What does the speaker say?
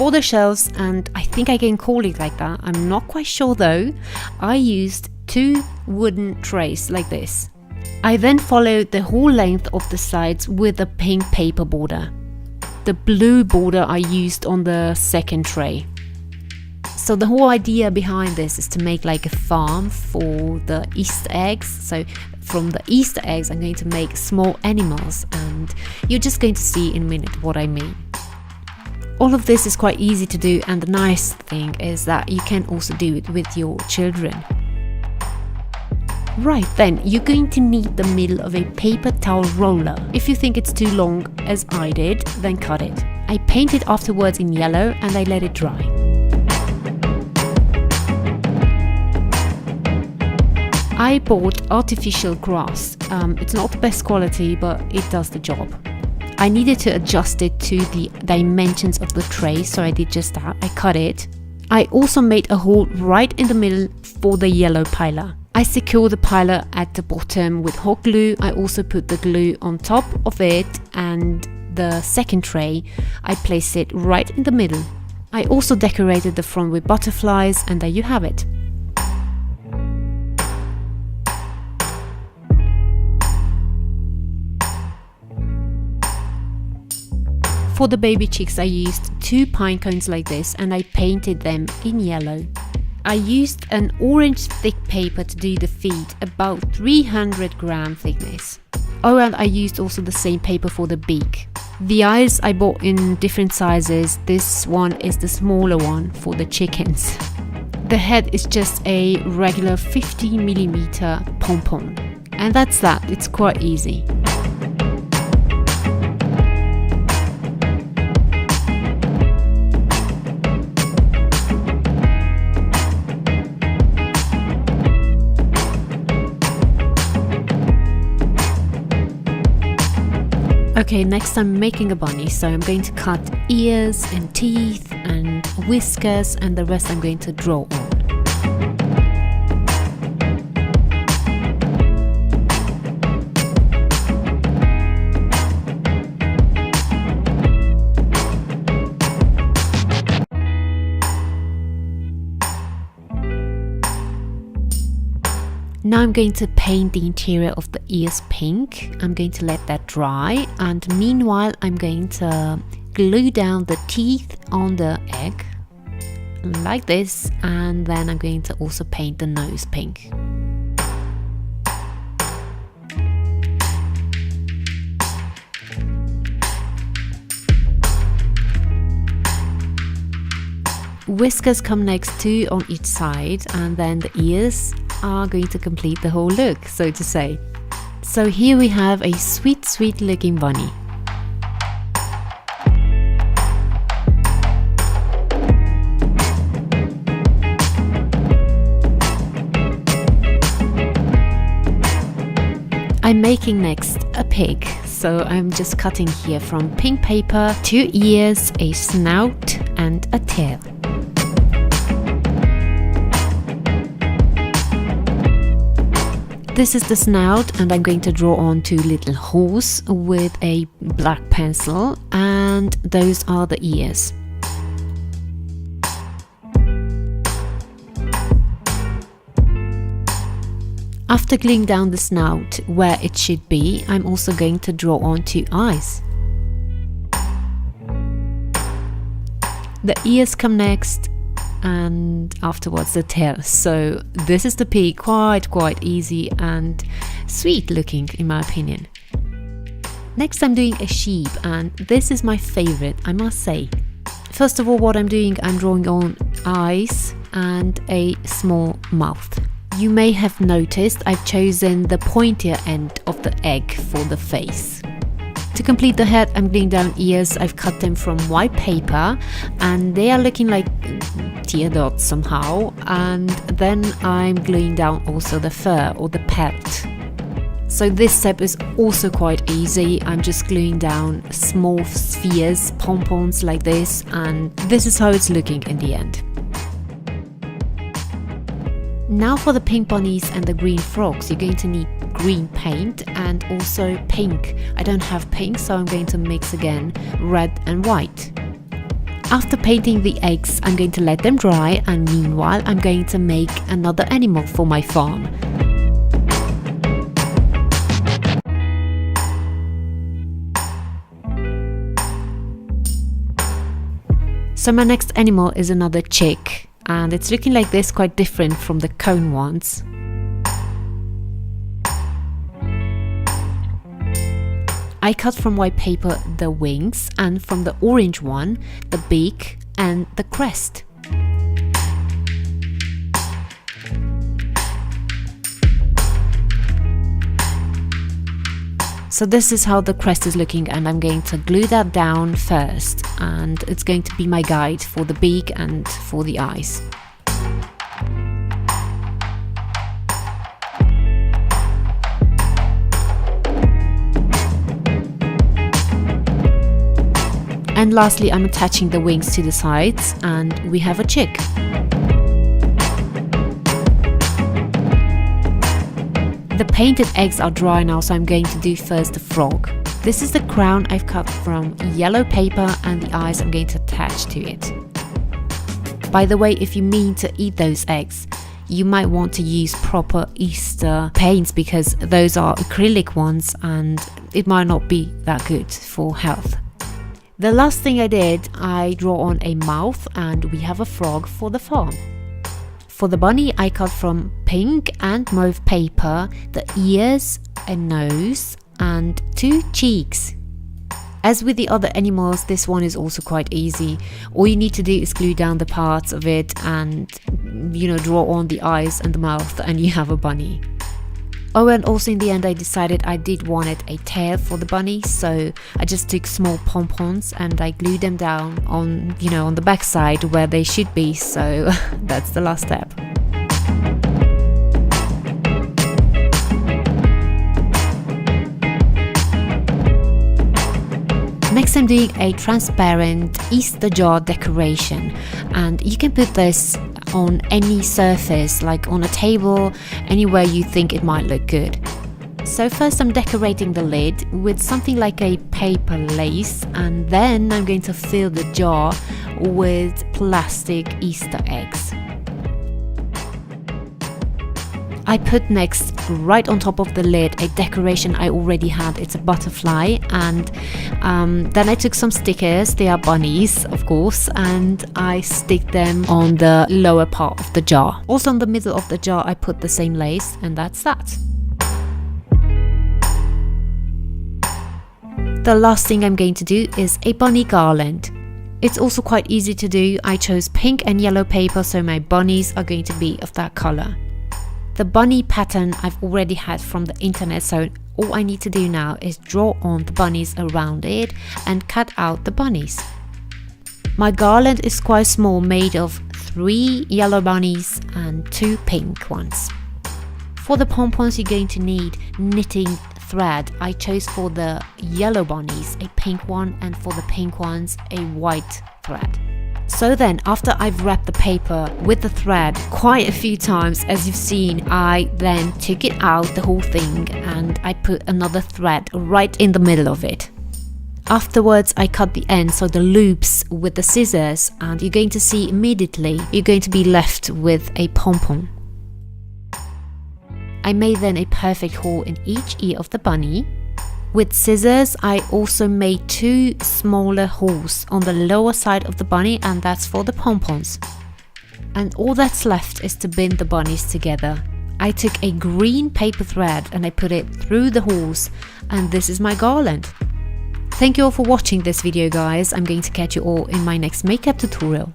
For the shelves, and I think I can call it like that, I'm not quite sure though, I used 2 wooden trays like this. I then followed the whole length of the sides with a pink paper border. The blue border I used on the second tray. So the whole idea behind this is to make like a farm for the Easter eggs. So from the Easter eggs I'm going to make small animals, and you're just going to see in a minute what I mean. All of this is quite easy to do, and the nice thing is that you can also do it with your children. Right, then you're going to need the middle of a paper towel roller. If you think it's too long, as I did, then cut it. I painted afterwards in yellow and I let it dry. I bought artificial grass. It's not the best quality, but it does the job. I needed to adjust it to the dimensions of the tray, so I did just that. I cut it. I also made a hole right in the middle for the yellow piler. I secured the piler at the bottom with hot glue. I also put the glue on top of it, and the second tray I placed it right in the middle. I also decorated the front with butterflies, and there you have it. For the baby chicks I used 2 pine cones like this, and I painted them in yellow. I used an orange thick paper to do the feet, about 300 gram thickness. Oh, and I used also the same paper for the beak. The eyes I bought in different sizes. This one is the smaller one for the chickens. The head is just a regular 50mm pom-pom. And that's that, it's quite easy. Okay, next I'm making a bunny, so I'm going to cut ears and teeth and whiskers, and the rest I'm going to draw on. Now I'm going to paint the interior of the ears pink. I'm going to let that dry, and meanwhile I'm going to glue down the teeth on the egg like this, and then I'm going to also paint the nose pink. Whiskers come next, 2 on each side, and then the ears are going to complete the whole look, so to say. So here we have a sweet looking bunny. I'm making next a pig, so I'm just cutting here from pink paper 2 ears, a snout and a tail. This is the snout, and I'm going to draw on 2 little holes with a black pencil, and those are the ears. After gluing down the snout where it should be, I'm also going to draw on 2 eyes. The ears come next, and afterwards the tail. So this is the pig, quite easy and sweet looking in my opinion. Next I'm doing a sheep, and this is my favorite, I must say. First of all, what I'm doing, I'm drawing on eyes and a small mouth. You may have noticed I've chosen the pointier end of the egg for the face. To complete the head, I'm gluing down ears. I've cut them from white paper, and they are looking like tear dots somehow, and then I'm gluing down also the fur or the pelt. So this step is also quite easy. I'm just gluing down small spheres, pom-poms like this, and this is how it's looking in the end. Now for the pink bunnies and the green frogs, you're going to need green paint and also pink. I don't have pink, so I'm going to mix again red and white. After painting the eggs, I'm going to let them dry, and meanwhile I'm going to make another animal for my farm. So my next animal is another chick, and it's looking like this, quite different from the cone ones. I cut from white paper the wings, and from the orange one the beak and the crest. So this is how the crest is looking, and I'm going to glue that down first, and it's going to be my guide for the beak and for the eyes. And lastly, I'm attaching the wings to the sides, and we have a chick. The painted eggs are dry now, so I'm going to do first the frog. This is the crown I've cut from yellow paper, and the eyes I'm going to attach to it. By the way, if you mean to eat those eggs, you might want to use proper Easter paints, because those are acrylic ones and it might not be that good for health. The last thing I did, I draw on a mouth, and we have a frog for the farm. For the bunny, I cut from pink and mauve paper the ears, a nose and 2 cheeks. As with the other animals, this one is also quite easy. All you need to do is glue down the parts of it and, draw on the eyes and the mouth, and you have a bunny. Oh, and also in the end I decided I did wanted a tail for the bunny, so I just took small pompons and I glued them down on, on the back side where they should be, so that's the last step. Next I'm doing a transparent Easter jar decoration, and you can put this on any surface, like on a table, anywhere you think it might look good. So first I'm decorating the lid with something like a paper lace, and then I'm going to fill the jar with plastic Easter eggs. I put next, right on top of the lid, a decoration I already had. It's a butterfly, and then I took some stickers, they are bunnies of course, and I stick them on the lower part of the jar. Also in the middle of the jar I put the same lace, and that's that. The last thing I'm going to do is a bunny garland. It's also quite easy to do. I chose pink and yellow paper, so my bunnies are going to be of that color. The bunny pattern I've already had from the internet, so all I need to do now is draw on the bunnies around it and cut out the bunnies. My garland is quite small, made of 3 yellow bunnies and 2 pink ones. For the pompons you're going to need knitting thread. I chose for the yellow bunnies a pink one, and for the pink ones a white thread. So then, after I've wrapped the paper with the thread quite a few times, as you've seen, I then took it out, the whole thing, and I put another thread right in the middle of it. Afterwards, I cut the ends, so the loops, with the scissors, and you're going to see immediately you're going to be left with a pompon. I made then a perfect hole in each ear of the bunny. With scissors, I also made 2 smaller holes on the lower side of the bunny, and that's for the pompons. And all that's left is to bind the bunnies together. I took a green paper thread and I put it through the holes, and this is my garland. Thank you all for watching this video, guys. I'm going to catch you all in my next makeup tutorial.